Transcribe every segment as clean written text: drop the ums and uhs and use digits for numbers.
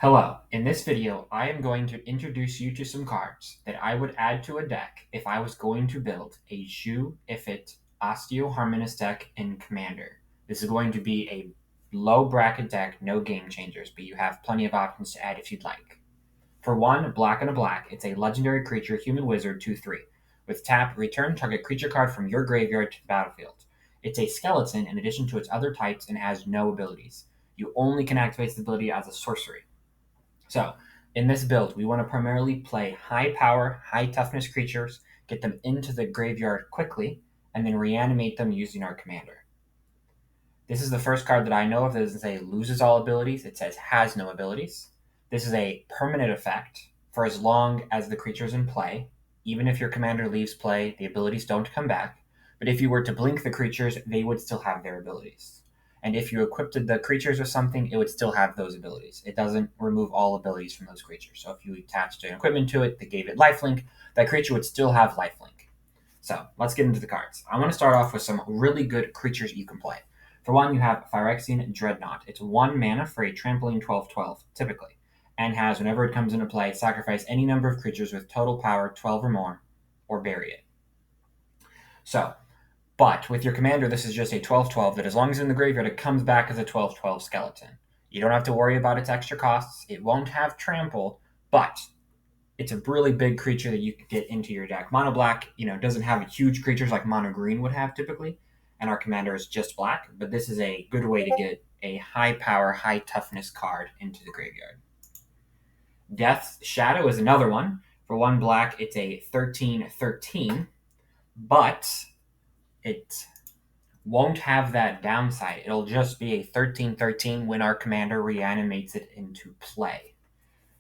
Hello, in this video I am going to introduce you to some cards that I would add to a deck if I was going to build a Xu-Ifit Osteoharmonist deck in Commander. This is going to be a low bracket deck, no game changers, but you have plenty of options to add if you'd like. For one, black and a black, it's a legendary creature, human wizard, 2/3. With tap, return target creature card from your graveyard to the battlefield. It's a skeleton in addition to its other types and has no abilities. You only can activate this ability as a sorcery. So, in this build, we want to primarily play high power, high toughness creatures, get them into the graveyard quickly, and then reanimate them using our commander. This is the first card that I know of that doesn't say loses all abilities, it says has no abilities. This is a permanent effect for as long as the creature is in play. Even if your commander leaves play, the abilities don't come back. But if you were to blink the creatures, they would still have their abilities. And if you equipped the creatures with something, it would still have those abilities. It doesn't remove all abilities from those creatures. So if you attached an equipment to it that gave it lifelink, that creature would still have lifelink. So let's get into the cards. I want to start off with some really good creatures you can play. For one, you have Phyrexian Dreadnought. It's 1 mana for a trampoline 12/12, typically, and has, whenever it comes into play, sacrifice any number of creatures with total power 12 or more, or bury it. So, but with your commander, this is just a 12/12 that as long as it's in the graveyard, it comes back as a 12/12 skeleton. You don't have to worry about its extra costs. It won't have trample, but it's a really big creature that you can get into your deck. Mono black, doesn't have huge creatures like mono green would have typically, and our commander is just black, but this is a good way to get a high power, high toughness card into the graveyard. Death's Shadow is another one. For 1 black, it's a 13/13, but it won't have that downside. It'll just be a 13/13 when our commander reanimates it into play.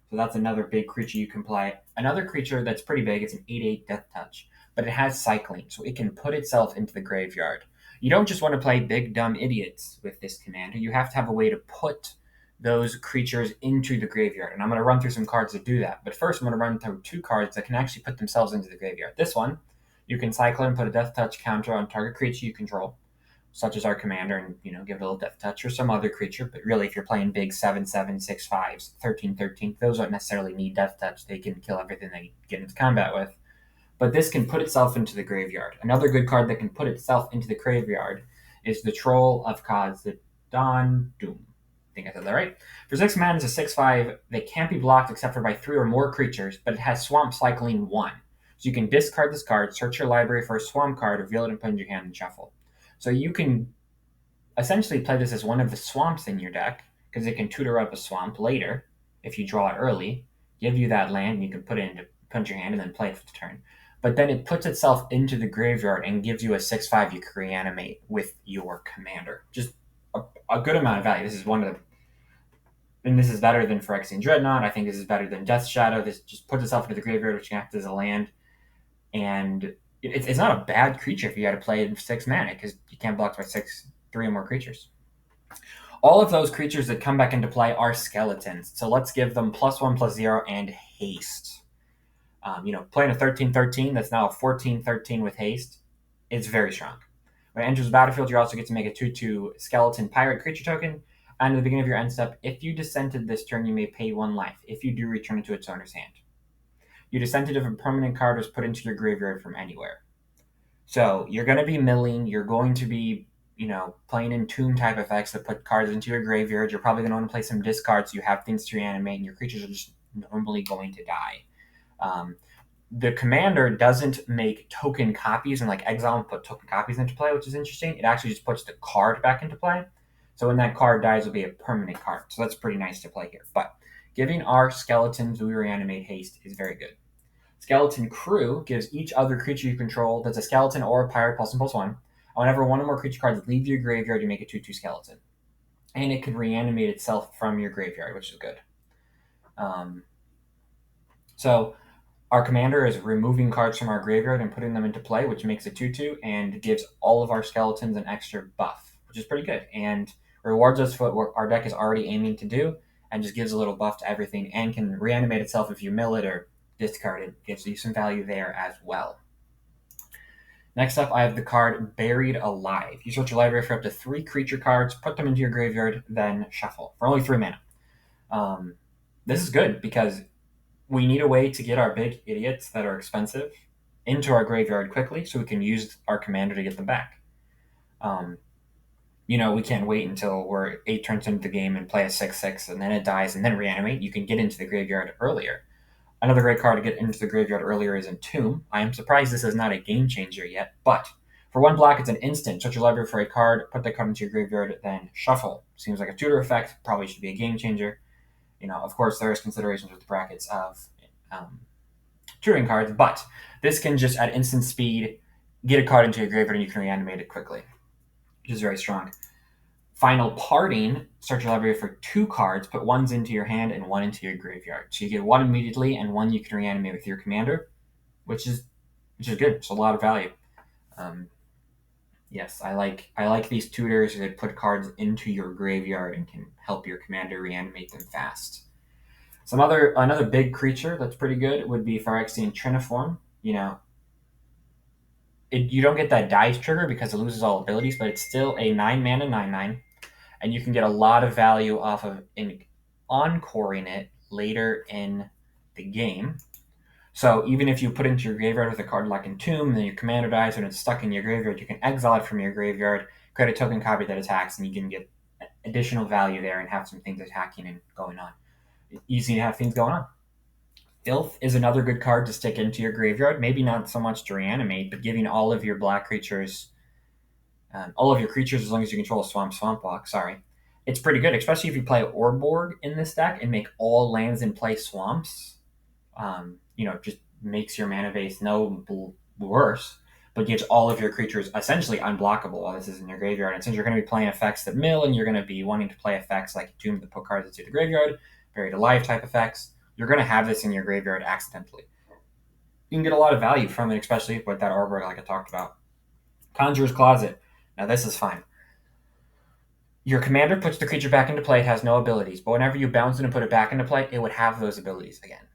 So that's another big creature you can play. Another creature that's pretty big, it's an 8/8 Death Touch, but it has cycling, so it can put itself into the graveyard. You don't just want to play big dumb idiots with this commander. You have to have a way to put those creatures into the graveyard. And I'm going to run through some cards that do that. But first, I'm going to run through 2 cards that can actually put themselves into the graveyard. This one, you can cycle and put a Death Touch counter on target creature you control, such as our commander, and give it a little Death Touch or some other creature. But really, if you're playing big 7/7, 6/5s, 13/13, those don't necessarily need Death Touch. They can kill everything they get into combat with. But this can put itself into the graveyard. Another good card that can put itself into the graveyard is the Troll of Khazad-dûm. I think I said that right. For 6 mana, it's a 6/5 that can't be blocked except for by 3 or more creatures, but it has Swamp Cycling 1. So you can discard this card, search your library for a swamp card, reveal it, and put it in your hand and shuffle. So you can essentially play this as one of the swamps in your deck, because it can tutor up a swamp later if you draw it early, give you that land, and you can put it into your hand and then play it for the turn. But then it puts itself into the graveyard and gives you a 6/5 you can reanimate with your commander. Just a good amount of value. This is one of the, and this is better than Phyrexian Dreadnought. I think this is better than Death's Shadow. This just puts itself into the graveyard, which acts as a land, and it's not a bad creature if you had to play it in 6 mana, because you can't block by 3 or more creatures. All of those creatures that come back into play are skeletons, so let's give them +1/+0 and haste. Playing a 13/13 that's now a 14/13 with haste is very strong. When it enters the battlefield, you also get to make a 2/2 skeleton pirate creature token. And at the beginning of your end step, if you dissented this turn, you may pay 1 life. If you do, return it to its owner's hand. You dissented if a permanent card was put into your graveyard from anywhere. So you're going to be milling. You're going to be, playing in tomb type effects that put cards into your graveyard. You're probably going to want to play some discards so you have things to reanimate, and your creatures are just normally going to die. The commander doesn't make token copies and exile and put token copies into play, which is interesting. It actually just puts the card back into play. So when that card dies, it'll be a permanent card. So that's pretty nice to play here. But giving our skeletons who reanimate haste is very good. Skeleton Crew gives each other creature you control that's a skeleton or a pirate +1/+1. And whenever 1 or more creature cards leave your graveyard, you make a 2/2 skeleton. And it can reanimate itself from your graveyard, which is good. So our commander is removing cards from our graveyard and putting them into play, which makes a 2/2 and gives all of our skeletons an extra buff, which is pretty good, and rewards us for what our deck is already aiming to do, and just gives a little buff to everything, and can reanimate itself if you mill it or discard it. Gives you some value there as well. Next up, I have the card Buried Alive. You search your library for up to 3 creature cards, put them into your graveyard, then shuffle for only 3 mana. This is good because we need a way to get our big idiots that are expensive into our graveyard quickly so we can use our commander to get them back. Um, we can't wait until we're 8 turns into the game and play a 6/6 and then it dies and then reanimate. You can get into the graveyard earlier. Another great card to get into the graveyard earlier is Entomb. I am surprised this is not a game changer yet, but for 1 black, it's an instant. Search your library for a card, put that card into your graveyard, then shuffle. Seems like a tutor effect, probably should be a game changer. Of course, there's considerations with the brackets of um, tutoring cards, but this can just at instant speed get a card into your graveyard and you can reanimate it quickly, which is very strong. Final Parting, search your library for 2 cards, put ones into your hand and 1 into your graveyard. So you get 1 immediately and 1 you can reanimate with your commander, which is good. It's a lot of value. Yes, I like these tutors that put cards into your graveyard and can help your commander reanimate them fast. Another big creature that's pretty good would be Phyrexian Triniform. You don't get that dice trigger because it loses all abilities, but it's still a 9 mana 9/9, and you can get a lot of value off of encoring it later in the game. So even if you put into your graveyard with a card like Entomb, and then your commander dies and it's stuck in your graveyard, you can exile it from your graveyard, create a token copy that attacks, and you can get additional value there and have some things attacking and going on. Easy to have things going on. Filth is another good card to stick into your graveyard. Maybe not so much to reanimate, but giving all of your black creatures, all of your creatures, as long as you control a swamp walk, it's pretty good, especially if you play Orborg in this deck and make all lands in play swamps. Just makes your mana base no worse, but gives all of your creatures essentially unblockable while this is in your graveyard. And since you're going to be playing effects that mill and you're going to be wanting to play effects like Tomb that put cards into the graveyard, Buried Alive type effects, you're going to have this in your graveyard accidentally. You can get a lot of value from it, especially with that Orborg like I talked about. Conjurer's Closet. Now this is fine. Your commander puts the creature back into play. It has no abilities, but whenever you bounce it and put it back into play, it would have those abilities again.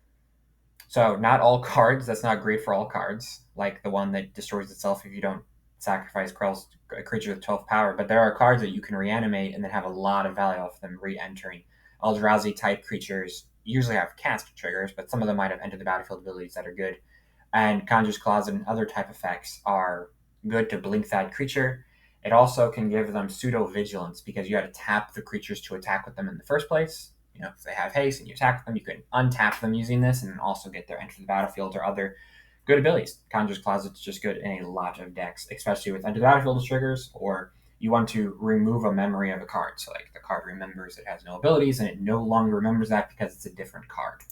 So not all cards, that's not great for all cards, like the one that destroys itself if you don't sacrifice a creature with 12 power, but there are cards that you can reanimate and then have a lot of value off them re-entering. Eldrazi type creatures usually have cast triggers, but some of them might have entered the battlefield abilities that are good. And Conjurer's Closet and other type effects are good to blink that creature. It also can give them pseudo-vigilance because you had to tap the creatures to attack with them in the first place. If they have haste and you attack them, you can untap them using this and also get their enter the battlefield or other good abilities. Conjurer's Closet is just good in a lot of decks, especially with enter the battlefield triggers, or you want to remove a memory of a card. So like the card remembers it has no abilities and it no longer remembers that because it's a different card.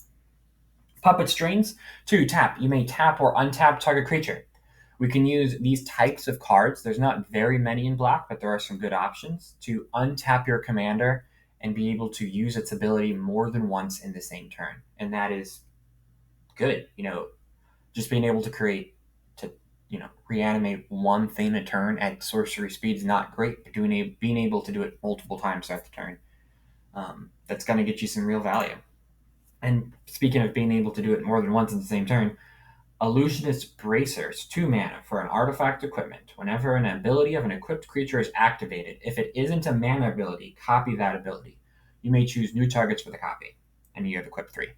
Puppet Strings. 2, tap. You may tap or untap target creature. We can use these types of cards. There's not very many in black, but there are some good options to untap your commander and be able to use its ability more than once in the same turn. And that is good. Just being able to reanimate one thing a turn at sorcery speed is not great, but being able to do it multiple times throughout the turn, that's going to get you some real value. And speaking of being able to do it more than once in the same turn, Illusionist Bracers, 2 mana for an artifact equipment. Whenever an ability of an equipped creature is activated, if it isn't a mana ability, copy that ability. You may choose new targets for the copy, and you have equipped 3.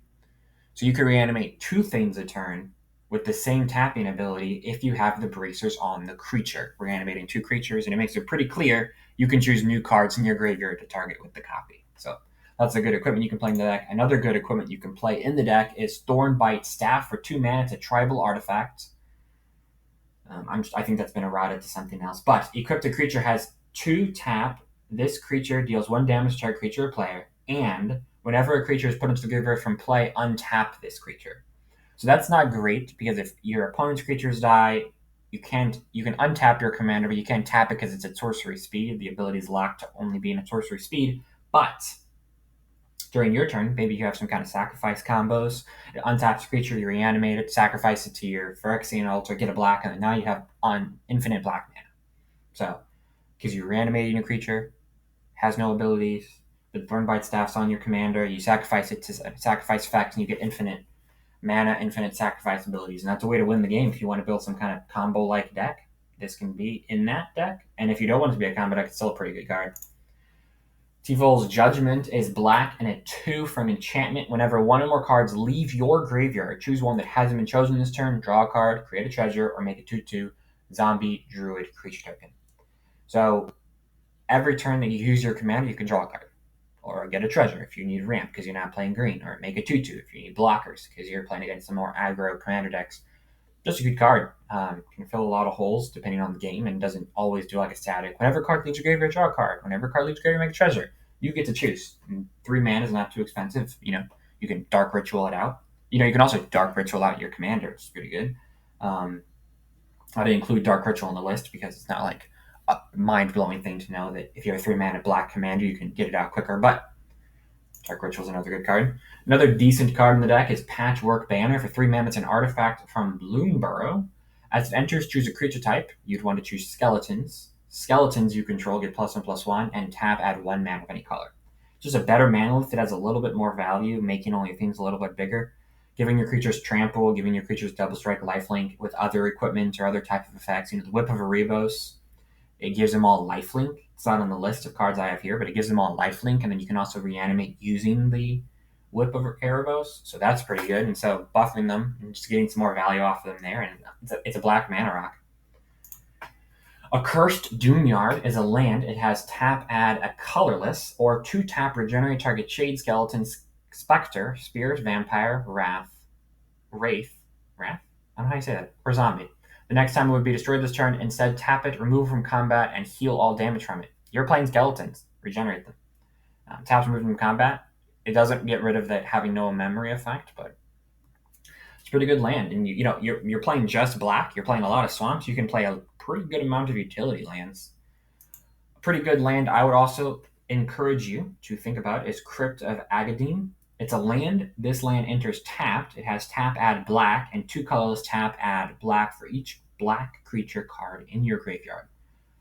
So you can reanimate 2 things a turn with the same tapping ability if you have the bracers on the creature, reanimating 2 creatures, and it makes it pretty clear you can choose new cards in your graveyard to target with the copy. So that's a good equipment you can play in the deck. Another good equipment you can play in the deck is Thornbite Staff for 2 mana. It's a tribal artifact. I think that's been eroded to something else. But equipped a creature has 2 tap. This creature deals 1 damage to target creature or player. And whenever a creature is put into the graveyard from play, untap this creature. So that's not great because if your opponent's creatures die, you can untap your commander, but you can't tap it because it's at sorcery speed. The ability is locked to only being at sorcery speed. But during your turn, maybe you have some kind of sacrifice combos. It untaps a creature, you reanimate it, sacrifice it to your Phyrexian altar, get a black, and then now you have infinite black mana. So, because you're reanimating a creature, has no abilities, the Thornbite Staff's on your commander, you sacrifice it to sacrifice effects, and you get infinite mana, infinite sacrifice abilities. And that's a way to win the game if you want to build some kind of combo-like deck. This can be in that deck. And if you don't want it to be a combo deck, it's still a pretty good card. Tivol's Judgment is black and a 2 for an enchantment. Whenever one or more cards leave your graveyard, choose one that hasn't been chosen this turn, draw a card, create a treasure, or make a 2/2 zombie druid creature token. So every turn that you use your commander, you can draw a card. Or get a treasure if you need ramp because you're not playing green, or make a 2/2 if you need blockers because you're playing against some more aggro commander decks. Just a good card. Can fill a lot of holes depending on the game and doesn't always do like a static. Whenever a card leaves your graveyard, draw a card. Whenever a card leaves your graveyard, make a treasure. You get to choose. And 3 mana is not too expensive. You can Dark Ritual it out. You can also Dark Ritual out your commander. It's pretty good. I didn't include Dark Ritual on the list because it's not like a mind-blowing thing to know that if you have a 3 mana black commander, you can get it out quicker. But Dark Ritual is another good card. Another decent card in the deck is Patchwork Banner. For 3 mana, it's an artifact from Bloomburrow. As it enters, choose a creature type. You'd want to choose Skeletons. Skeletons you control get +1/+1, and tap, add 1 mana of any color. Just a better mana list that has a little bit more value, making all your things a little bit bigger. Giving your creatures trample, giving your creatures double strike, lifelink with other equipment or other type of effects. The Whip of Erebos, it gives them all lifelink. It's not on the list of cards I have here, but it gives them all lifelink, and then you can also reanimate using the Whip of Erebos, so that's pretty good. And so buffing them and just getting some more value off of them there, and it's a black mana rock. Accursed Doomyard is a land. It has tap, add a colorless, or 2-tap, regenerate target Shade, Skeleton, Spectre, Spirit, Vampire, Wraith? I don't know how you say that. Or Zombie. The next time it would be destroyed this turn. Instead, tap it, remove from combat, and heal all damage from it. You're playing Skeletons. Regenerate them. Taps removed from combat. It doesn't get rid of that having no memory effect, but it's a pretty good land. And you're playing just black. You're playing a lot of swamps. You can play a pretty good amount of utility lands. A pretty good land I would also encourage you to think about is Crypt of Agadim. It's a land. This land enters tapped. It has tap, add black, and 2 colorless tap, add black for each black creature card in your graveyard.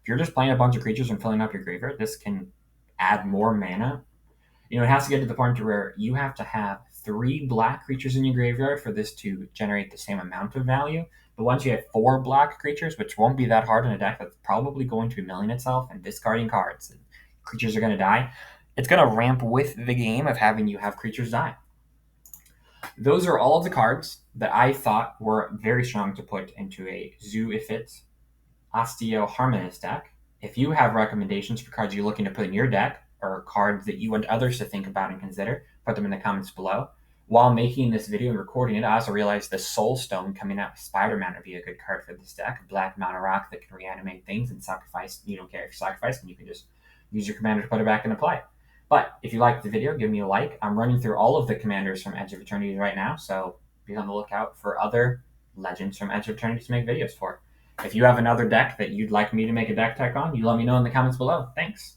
If you're just playing a bunch of creatures and filling up your graveyard, this can add more mana. It has to get to the point where you have to have 3 black creatures in your graveyard for this to generate the same amount of value. But once you have 4 black creatures, which won't be that hard in a deck that's probably going to be milling itself and discarding cards, and creatures are going to die, it's going to ramp with the game of having you have creatures die. Those are all of the cards that I thought were very strong to put into a Xu-Ifit Osteoharmonist deck. If you have recommendations for cards you're looking to put in your deck, or cards that you want others to think about and consider, put them in the comments below. While making this video and recording it, I also realized the Soul Stone coming out with Spider-Man would be a good card for this deck. A black mana rock that can reanimate things and sacrifice. You don't care if you sacrifice, and you can just use your commander to put it back into play. But if you liked the video, give me a like. I'm running through all of the commanders from Edge of Eternities right now, so be on the lookout for other legends from Edge of Eternities to make videos for. If you have another deck that you'd like me to make a deck tech on, you let me know in the comments below. Thanks.